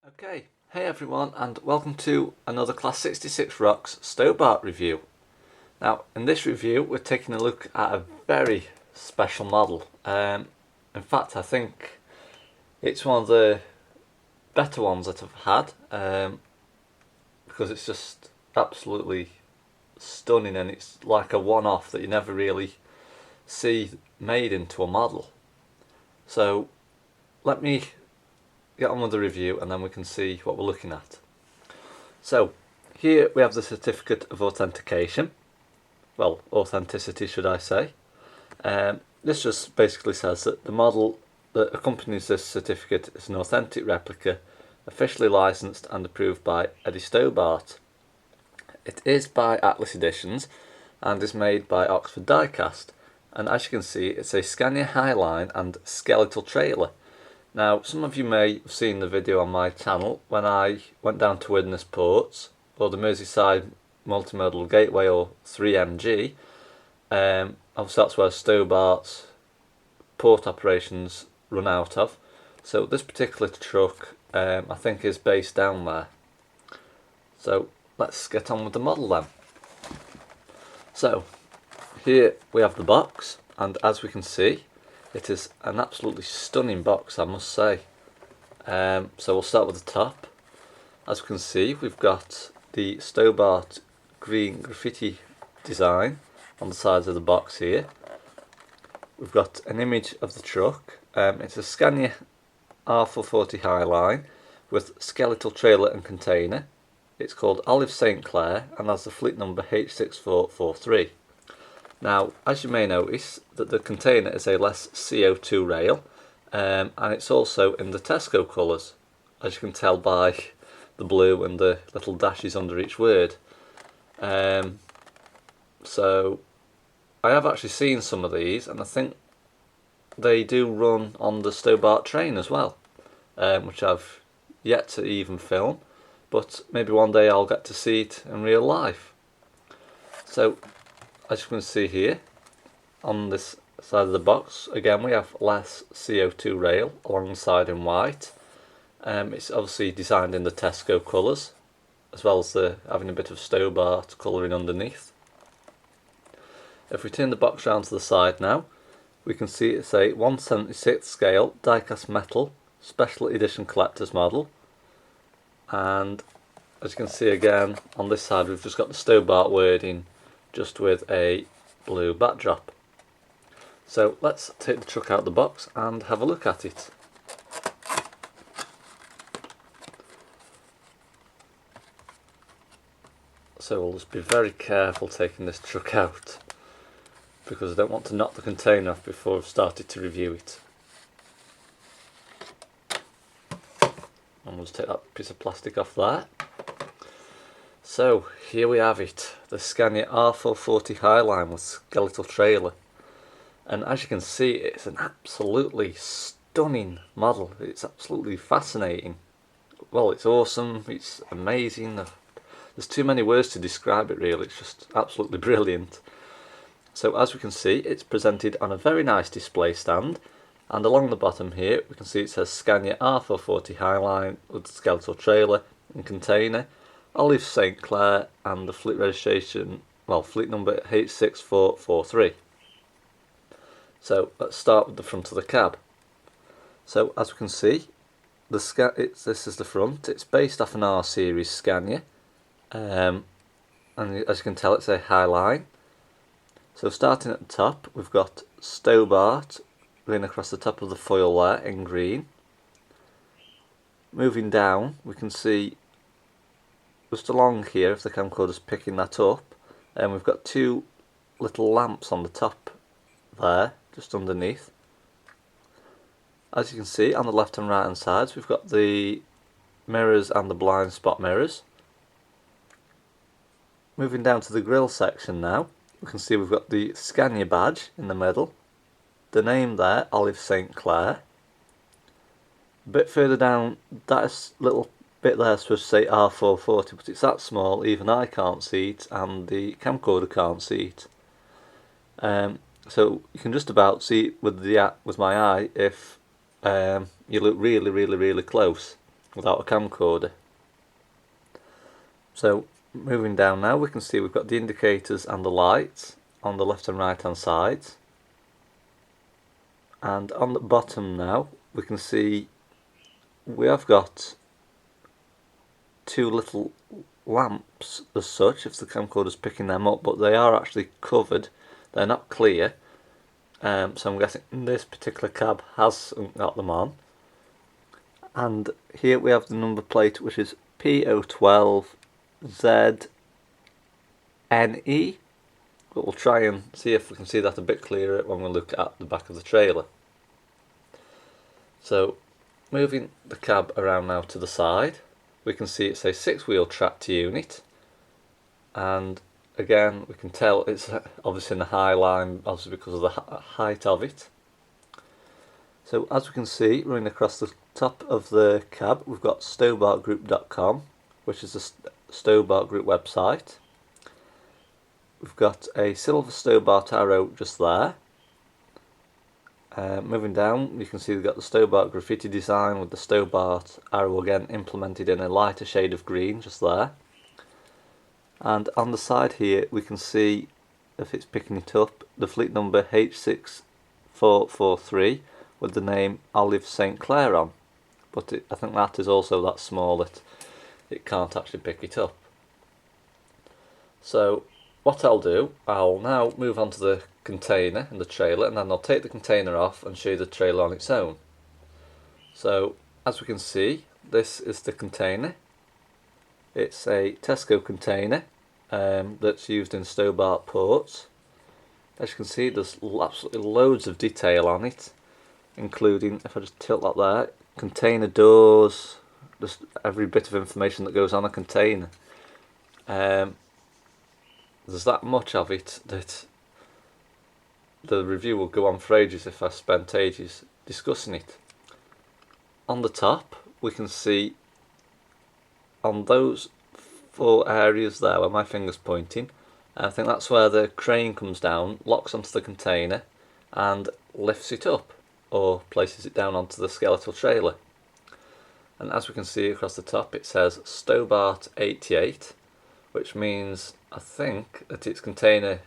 Okay, hey everyone and welcome to another Class 66 Rocks Stobart review. Now in this review we're taking a look at a very special model. In fact I think it's one of the better ones that I've had because it's just absolutely stunning and it's like a one-off that you never really see made into a model. So let me get on with the review and then we can see what we're looking at. So here we have the certificate of authentication, well, authenticity should I say. This just basically says that the model that accompanies this certificate is an authentic replica, officially licensed and approved by Eddie Stobart. It is by Atlas Editions and is made by Oxford Diecast, and as you can see it's a Scania Highline and Skeletal trailer. Now, some of you may have seen the video on my channel when I went down to Widnes Ports, or the Merseyside Multimodal Gateway, or 3MG. Obviously that's where Stobart's port operations run out of. So this particular truck I think is based down there. So let's get on with the model then. So here we have the box, and as we can see it is an absolutely stunning box, I must say. So we'll start with the top. As we can see, we've got the Stobart green graffiti design on the sides of the box here. We've got an image of the truck. It's a Scania R440 Highline with skeletal trailer and container. It's called Olive St Clair and has the fleet number H6443. Now, as you may notice, that the container is a less CO2 rail, and it's also in the Tesco colours, as you can tell by the blue and the little dashes under each word. So I have actually seen some of these, and I think they do run on the Stobart train as well, which I've yet to even film, but maybe one day I'll get to see it in real life. So as you can see here, on this side of the box, again we have less CO2 rail along the side in white. It's obviously designed in the Tesco colours, as well as having a bit of Stobart colouring underneath. If we turn the box round to the side now, we can see it's a 1/76 scale die-cast metal special edition collector's model. And as you can see again, on this side we've just got the Stobart wording, just with a blue backdrop. So let's take the truck out of the box and have a look at it. So we'll just be very careful taking this truck out, because I don't want to knock the container off before I've started to review it. And we'll just take that piece of plastic off there. So here we have it, the Scania R440 Highline with skeletal trailer. And as you can see, it's an absolutely stunning model. It's absolutely fascinating. Well, it's awesome, it's amazing. There's too many words to describe it really, it's just absolutely brilliant. So as we can see, it's presented on a very nice display stand. And along the bottom here, we can see it says Scania R440 Highline with skeletal trailer and container, Olive St Clair, and the fleet registration, well, fleet number H6443. So let's start with the front of the cab. So as we can see, this is the front. It's based off an R series Scania, and as you can tell, it's a Highline. So starting at the top, we've got Stobart going across the top of the foil there in green. Moving down, we can see just along here, if the camcorder's picking that up, and we've got two little lamps on the top there, just underneath. As you can see, on the left and right hand sides, we've got the mirrors and the blind spot mirrors. Moving down to the grille section now, we can see we've got the Scania badge in the middle, the name there, Olive St Clair. A bit further down, that little bit there is supposed to say R440, but it's that small, even I can't see it, and the camcorder can't see it. So you can just about see it with my eye if you look really close. without a camcorder. So moving down now, we can see we've got the indicators and the lights on the left and right hand sides, and on the bottom now we can see we have got two little lamps as such, if the camcorder's picking them up, but they are actually covered, they're not clear, so I'm guessing this particular cab hasn't got them on. And here we have the number plate, which is P012ZNE, but we'll try and see if we can see that a bit clearer when we look at the back of the trailer. So moving the cab around now to the side, we can see it's a 6-wheel tractor unit, and again we can tell it's obviously in the Highline, obviously because of the height of it. So as we can see, running across the top of the cab, we've got stobartgroup.com, which is the Stobart Group website. We've got a silver Stobart arrow just there. Moving down, you can see we've got the Stobart Graffiti design with the Stobart arrow again implemented in a lighter shade of green just there. And on the side here we can see, if it's picking it up, the fleet number H6443 with the name Olive St Clair on, but I think that is also that small that it can't actually pick it up. So what I'll do, I'll now move on to the container and the trailer, and then I'll take the container off and show you the trailer on its own. So as we can see, this is the container. It's a Tesco container that's used in Stobart ports. As you can see, there's absolutely loads of detail on it, including, if I just tilt that there, container doors, just every bit of information that goes on a container. There's that much of it that the review will go on for ages if I spent ages discussing it. On the top we can see, on those 4 areas there where my finger's pointing, I think that's where the crane comes down, locks onto the container and lifts it up or places it down onto the skeletal trailer. And as we can see across the top, it says Stobart 88, which means, I think, that it's container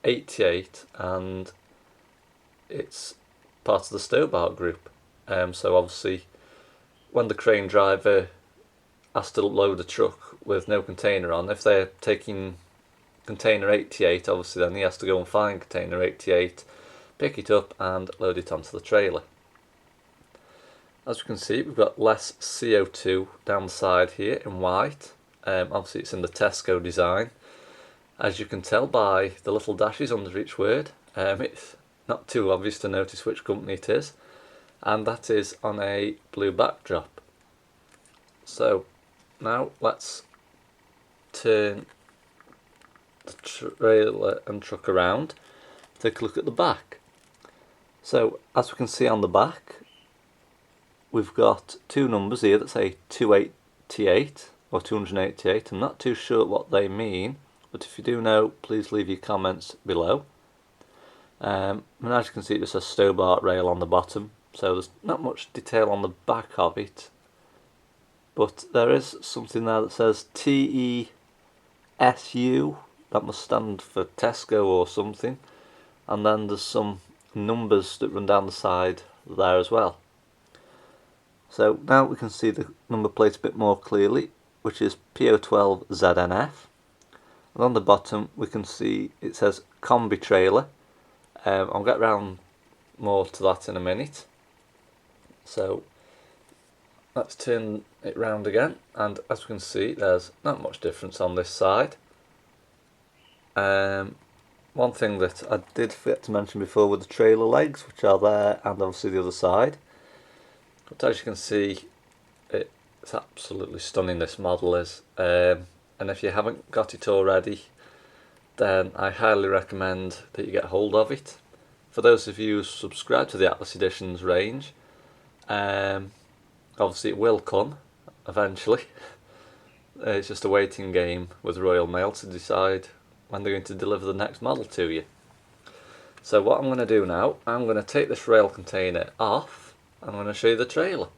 88 and it's part of the Stobart group. So obviously when the crane driver has to load a truck with no container on, if they're taking container 88, obviously then he has to go and find container 88, pick it up and load it onto the trailer. As we can see, we've got less CO2 down the side here in white. Obviously it's in the Tesco design. As you can tell by the little dashes under each word, it's not too obvious to notice which company it is, and that is on a blue backdrop. So now let's turn the trailer and truck around, take a look at the back. So as we can see on the back, we've got 2 numbers here that say 288 or 288. I'm not too sure what they mean, but if you do know, please leave your comments below. And as you can see, it just says Stobart Rail on the bottom, so there's not much detail on the back of it, but there is something there that says TESU, that must stand for Tesco or something, and then there's some numbers that run down the side there as well. So now we can see the number plate a bit more clearly, which is P012ZNF, and on the bottom we can see it says Combi Trailer. I'll get round more to that in a minute. So let's turn it round again, and as we can see, there's not much difference on this side. One thing that I did forget to mention before were the trailer legs, which are there, and obviously the other side. But as you can see, it's absolutely stunning, this model is, and if you haven't got it already, then I highly recommend that you get hold of it. For those of you who subscribe to the Atlas Editions range, obviously it will come eventually. It's just a waiting game with Royal Mail to decide when they're going to deliver the next model to you. So what I'm going to do now, I'm going to take this rail container off and I'm going to show you the trailer.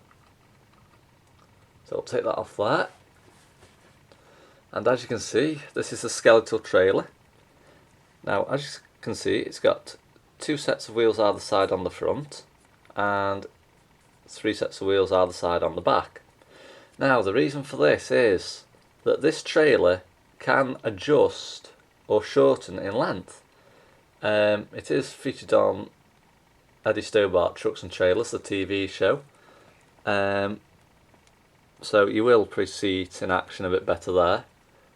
So I'll take that off there. And as you can see, this is a skeletal trailer. Now as you can see, it's got 2 sets of wheels either side on the front and 3 sets of wheels either side on the back. Now the reason for this is that this trailer can adjust or shorten in length. It is featured on Eddie Stobart Trucks and Trailers, the TV show. So you will probably see it in action a bit better there.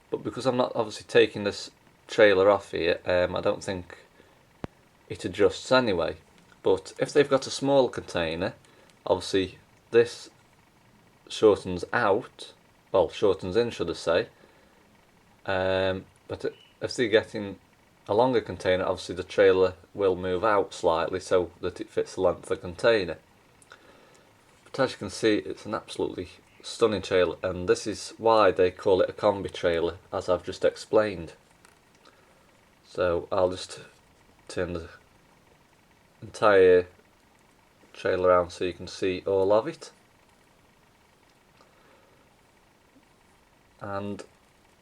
But because I'm not obviously taking this trailer off here, I don't think it adjusts anyway. But if they've got a small container, obviously this shortens out, well, shortens in should I say. But if they're getting a longer container, obviously the trailer will move out slightly so that it fits the length of the container. But as you can see, it's an absolutely stunning trailer, and this is why they call it a combi trailer, as I've just explained. So I'll just turn the entire trailer around so you can see all of it. And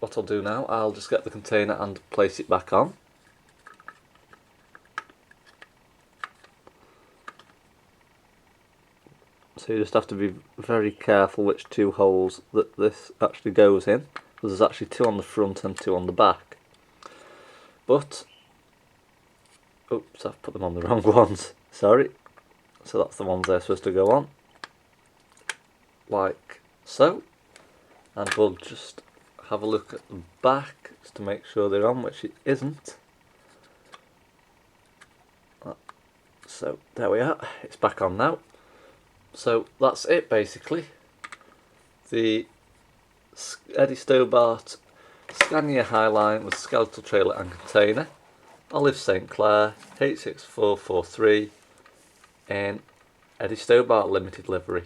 what I'll do now, I'll just get the container and place it back on. So you just have to be very careful which 2 holes that this actually goes in, because there's actually 2 on the front and 2 on the back. But, oops, I've put them on the wrong ones, sorry. So that's the ones they're supposed to go on, like so. And we'll just have a look at the back just to make sure they're on, which it isn't. So there we are, it's back on now. So that's it basically. The Eddie Stobart Scania Highline with skeletal trailer and container, Olive St Clair, H6443 in Eddie Stobart Limited livery.